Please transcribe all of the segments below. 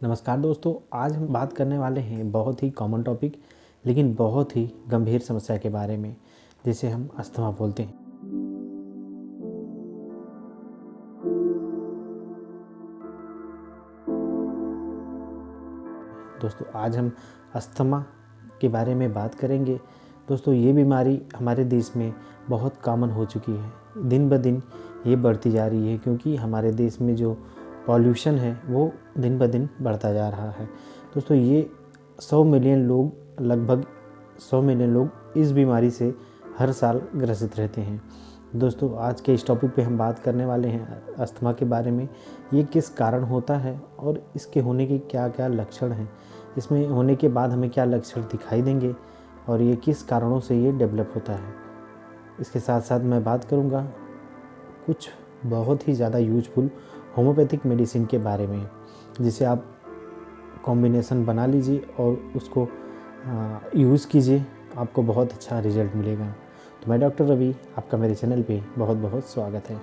नमस्कार दोस्तों, आज हम बात करने वाले हैं बहुत ही कॉमन टॉपिक लेकिन बहुत ही गंभीर समस्या के बारे में, जिसे हम अस्थमा बोलते हैं। दोस्तों आज हम अस्थमा के बारे में बात करेंगे। दोस्तों ये बीमारी हमारे देश में बहुत कॉमन हो चुकी है, दिन ब दिन ये बढ़ती जा रही है क्योंकि हमारे देश में जो पॉल्यूशन है वो दिन ब दिन बढ़ता जा रहा है। दोस्तों ये 100 मिलियन लोग, लगभग 100 मिलियन लोग इस बीमारी से हर साल ग्रसित रहते हैं। दोस्तों आज के इस टॉपिक पे हम बात करने वाले हैं अस्थमा के बारे में। ये किस कारण होता है और इसके होने के क्या क्या लक्षण हैं, इसमें होने के बाद हमें क्या लक्षण दिखाई देंगे और ये किस कारणों से ये डेवलप होता है। इसके साथ साथ मैं बात करूँगा कुछ बहुत ही ज़्यादा यूजफुल होम्योपैथिक मेडिसिन के बारे में, जिसे आप कॉम्बिनेशन बना लीजिए और उसको यूज़ कीजिए, आपको बहुत अच्छा रिजल्ट मिलेगा। तो मैं डॉक्टर रवि, आपका मेरे चैनल पे बहुत बहुत स्वागत है।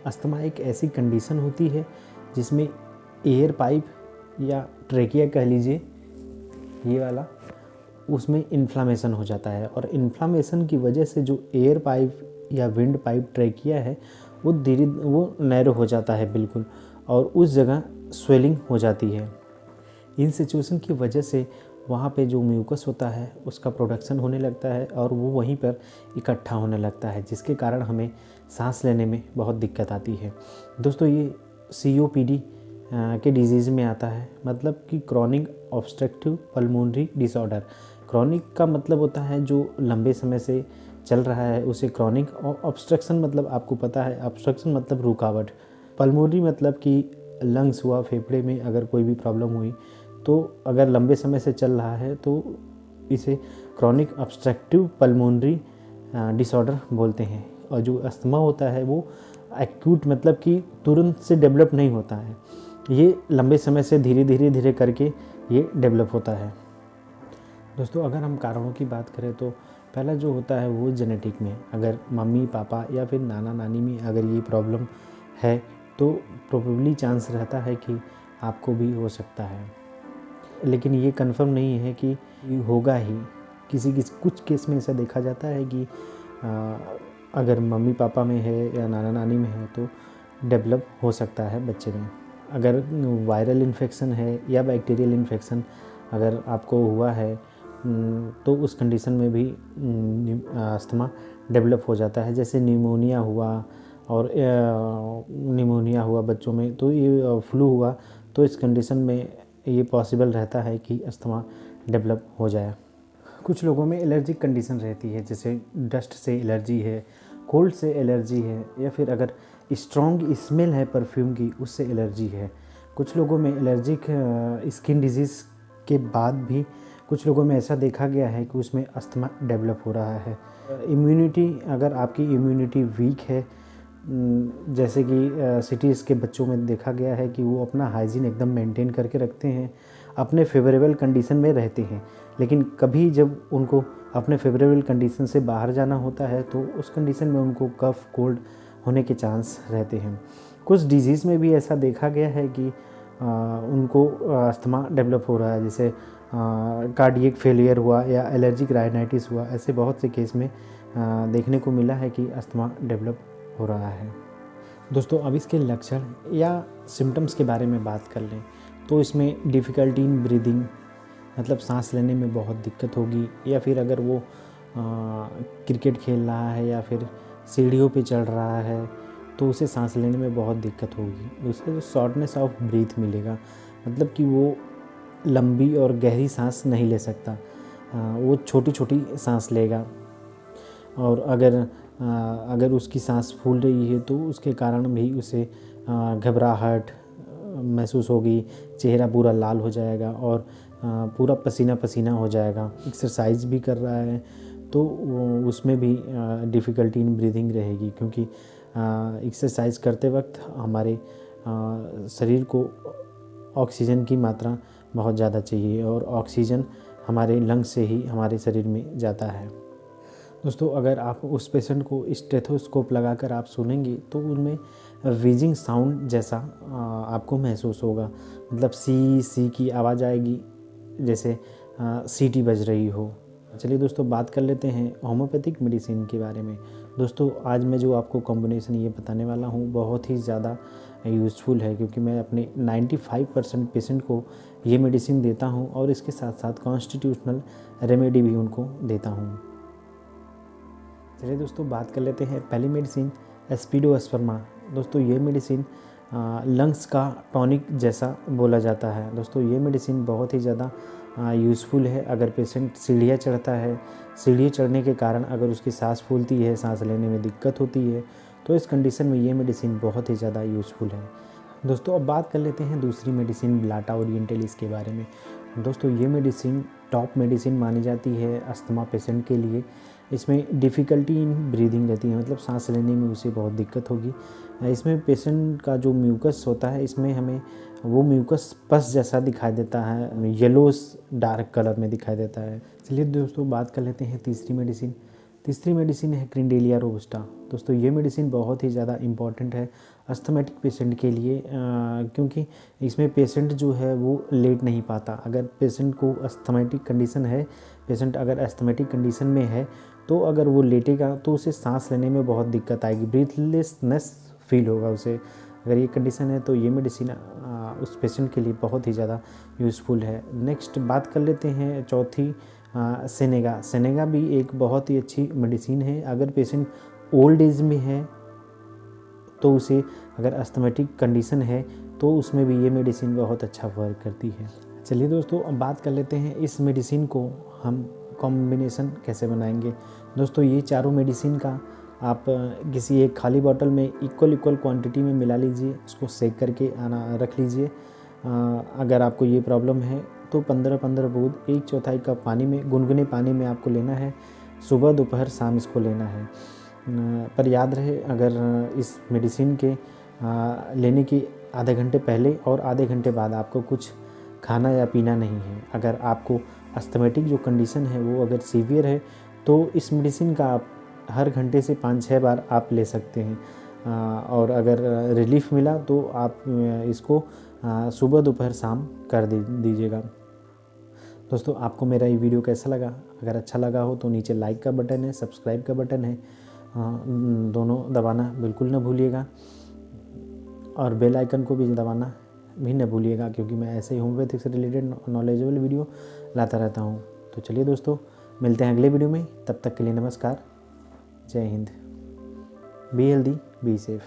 अस्थमा एक ऐसी कंडीशन होती है जिसमें एयर पाइप या ट्रेकिया कह लीजिए, ये वाला, उसमें इन्फ्लामेशन हो जाता है और इन्फ्लामेशन की वजह से जो एयर पाइप या विंड पाइप ट्रेकिया है वो नैरो हो जाता है बिल्कुल, और उस जगह स्वेलिंग हो जाती है। इन सिचुएशन की वजह से वहाँ पे जो म्यूकस होता है उसका प्रोडक्शन होने लगता है और वो वहीं पर इकट्ठा होने लगता है, जिसके कारण हमें सांस लेने में बहुत दिक्कत आती है। दोस्तों ये COPD के डिजीज़ में आता है, मतलब कि chronic obstructive pulmonary disorder. Chronic का मतलब होता है जो लंबे समय से चल रहा है उसे क्रॉनिक, और ऑब्स्ट्रक्शन मतलब आपको पता है, ऑब्स्ट्रक्शन मतलब रुकावट। पल्मोनरी मतलब कि लंग्स हुआ, फेफड़े में अगर कोई भी प्रॉब्लम हुई तो अगर लंबे समय से चल रहा है तो इसे क्रॉनिक ऑब्स्ट्रक्टिव पल्मोनरी डिसऑर्डर बोलते हैं। और जो अस्थमा होता है वो एक्यूट, मतलब कि तुरंत से डेवलप नहीं होता है, ये लंबे समय से धीरे धीरे करके ये डेवलप होता है। दोस्तों अगर हम कारणों की बात करें तो पहला जो होता है वो जेनेटिक में, अगर मम्मी पापा या फिर नाना नानी में अगर ये प्रॉब्लम है तो प्रोबेबली चांस रहता है कि आपको भी हो सकता है, लेकिन ये कंफर्म नहीं है कि होगा ही। कुछ केस में ऐसा देखा जाता है कि अगर मम्मी पापा में है या नाना नानी में है तो डेवलप हो सकता है बच्चे में। अगर वायरल इन्फेक्शन है या बैक्टीरियल इन्फेक्शन अगर आपको हुआ है तो उस कंडीशन में भी अस्थमा डेवलप हो जाता है। जैसे निमोनिया हुआ, और निमोनिया हुआ बच्चों में, तो ये फ्लू हुआ, तो इस कंडीशन में ये पॉसिबल रहता है कि अस्थमा डेवलप हो जाए। कुछ लोगों में एलर्जिक कंडीशन रहती है, जैसे डस्ट से एलर्जी है, कोल्ड से एलर्जी है, या फिर अगर स्ट्रॉन्ग स्मेल है परफ्यूम की उससे एलर्जी है। कुछ लोगों में एलर्जिक स्किन डिजीज़ के बाद भी कुछ लोगों में ऐसा देखा गया है कि उसमें अस्थमा डेवलप हो रहा है। इम्यूनिटी, अगर आपकी इम्यूनिटी वीक है, जैसे कि सिटीज़ के बच्चों में देखा गया है कि वो अपना हाइजीन एकदम मेंटेन करके रखते हैं, अपने फेवरेबल कंडीशन में रहते हैं, लेकिन कभी जब उनको अपने फेवरेबल कंडीशन से बाहर जाना होता है तो उस कंडीशन में उनको कफ कोल्ड होने के चांस रहते हैं। कुछ डिजीज़ में भी ऐसा देखा गया है कि उनको अस्थमा डेवलप हो रहा है, जैसे कार्डियक फेलियर हुआ या एलर्जिक राइनाइटिस हुआ। ऐसे बहुत से केस में देखने को मिला है कि अस्थमा डेवलप हो रहा है। दोस्तों अब इसके लक्षण या सिम्टम्स के बारे में बात कर लें तो इसमें डिफ़िकल्टी इन ब्रीदिंग, मतलब सांस लेने में बहुत दिक्कत होगी, या फिर अगर वो क्रिकेट खेल रहा है या फिर सीढ़ियों पे चढ़ रहा है तो उसे सांस लेने में बहुत दिक्कत होगी। दूसरा जो शॉर्टनेस ऑफ ब्रीथ मिलेगा, मतलब कि वो लंबी और गहरी सांस नहीं ले सकता, वो छोटी छोटी सांस लेगा, और अगर उसकी सांस फूल रही है तो उसके कारण भी उसे घबराहट महसूस होगी, चेहरा पूरा लाल हो जाएगा और पूरा पसीना पसीना हो जाएगा। एक्सरसाइज भी कर रहा है तो उसमें भी डिफ़िकल्टी इन ब्रीदिंग रहेगी, क्योंकि एक्सरसाइज करते वक्त हमारे शरीर को ऑक्सीजन की मात्रा बहुत ज़्यादा चाहिए और ऑक्सीजन हमारे लंग्स से ही हमारे शरीर में जाता है। दोस्तों अगर आप उस पेशेंट को स्टेथोस्कोप लगाकर आप सुनेंगे तो उनमें वीजिंग साउंड जैसा आपको महसूस होगा, मतलब सी की आवाज़ आएगी, जैसे सीटी बज रही हो। चलिए दोस्तों बात कर लेते हैं होम्योपैथिक मेडिसिन के बारे में। दोस्तों आज मैं जो आपको कॉम्बिनेशन ये बताने वाला हूँ बहुत ही ज़्यादा यूज़फुल है, क्योंकि मैं अपने 95% पेशेंट को ये मेडिसिन देता हूँ और इसके साथ साथ कॉन्स्टिट्यूशनल रेमेडी भी उनको देता हूँ। चलिए दोस्तों बात कर लेते हैं पहली मेडिसिन एस्पिडोस्पर्मा। दोस्तों ये मेडिसिन लंग्स का टॉनिक जैसा बोला जाता है। दोस्तों ये मेडिसिन बहुत ही ज़्यादा यूज़फुल है। अगर पेशेंट सीढ़ियाँ चढ़ता है, सीढ़ियाँ चढ़ने के कारण अगर उसकी सांस फूलती है, सांस लेने में दिक्कत होती है, तो इस कंडीशन में ये मेडिसिन बहुत ही ज़्यादा यूज़फुल है। दोस्तों अब बात कर लेते हैं दूसरी मेडिसिन ब्लाटा ओरिएंटलिस के बारे में। दोस्तों ये मेडिसिन टॉप मेडिसिन मानी जाती है अस्थमा पेशेंट के लिए। इसमें डिफ़िकल्टी इन ब्रीदिंग रहती है, मतलब सांस लेने में उसे बहुत दिक्कत होगी। इसमें पेशेंट का जो म्यूकस होता है, इसमें हमें वो म्यूकस पस जैसा दिखाई देता है, येलोस डार्क कलर में दिखाई देता है। चलिए दोस्तों बात कर लेते हैं तीसरी मेडिसिन है क्रिंडेलिया रोबस्टा। दोस्तों ये मेडिसिन बहुत ही ज़्यादा इम्पॉर्टेंट है अस्थमेटिक पेशेंट के लिए, क्योंकि इसमें पेशेंट जो है वो लेट नहीं पाता। अगर पेशेंट को अस्थमेटिक कंडीशन है, पेशेंट अगर अस्थमेटिक कंडीशन में है, तो अगर वो लेटेगा तो उसे सांस लेने में बहुत दिक्कत आएगी, ब्रीथलेसनेस फील होगा उसे। अगर ये कंडीशन है तो ये मेडिसिन उस पेशेंट के लिए बहुत ही ज़्यादा यूज़फुल है। नेक्स्ट बात कर लेते हैं चौथी सेनेगा भी एक बहुत ही अच्छी मेडिसिन है। अगर पेशेंट ओल्ड एज में है तो उसे, अगर अस्थमेटिक कंडीशन है तो उसमें भी ये मेडिसिन बहुत अच्छा वर्क करती है। चलिए दोस्तों अब बात कर लेते हैं इस मेडिसिन को हम कॉम्बिनेशन कैसे बनाएंगे। दोस्तों ये चारों मेडिसिन का आप किसी एक खाली बॉटल में इक्वल क्वांटिटी में मिला लीजिए, उसको सेक करके रख लीजिए। अगर आपको ये प्रॉब्लम है तो 15-15 बूंद 1/4 कप पानी में, गुनगुने पानी में आपको लेना है। सुबह दोपहर शाम इसको लेना है। पर याद रहे, अगर इस मेडिसिन के लेने की आधे घंटे पहले और आधे घंटे बाद आपको कुछ खाना या पीना नहीं है। अगर आपको अस्थमेटिक जो कंडीशन है वो अगर सीवियर है तो इस मेडिसिन का आप हर घंटे से 5-6 बार आप ले सकते हैं। और अगर रिलीफ मिला तो आप इसको सुबह दोपहर शाम कर दीजिएगा। दोस्तों आपको मेरा ये वीडियो कैसा लगा? अगर अच्छा लगा हो तो नीचे लाइक का बटन है, सब्सक्राइब का बटन है, दोनों दबाना बिल्कुल ना भूलिएगा, और बेल आइकन को भी दबाना भी न भूलिएगा, क्योंकि मैं ऐसे ही होम्योपैथिक से रिलेटेड नॉलेजेबल वीडियो लाता रहता हूँ। तो चलिए दोस्तों मिलते हैं अगले वीडियो में, तब तक के लिए नमस्कार, जय Hind. Be healthy, be safe.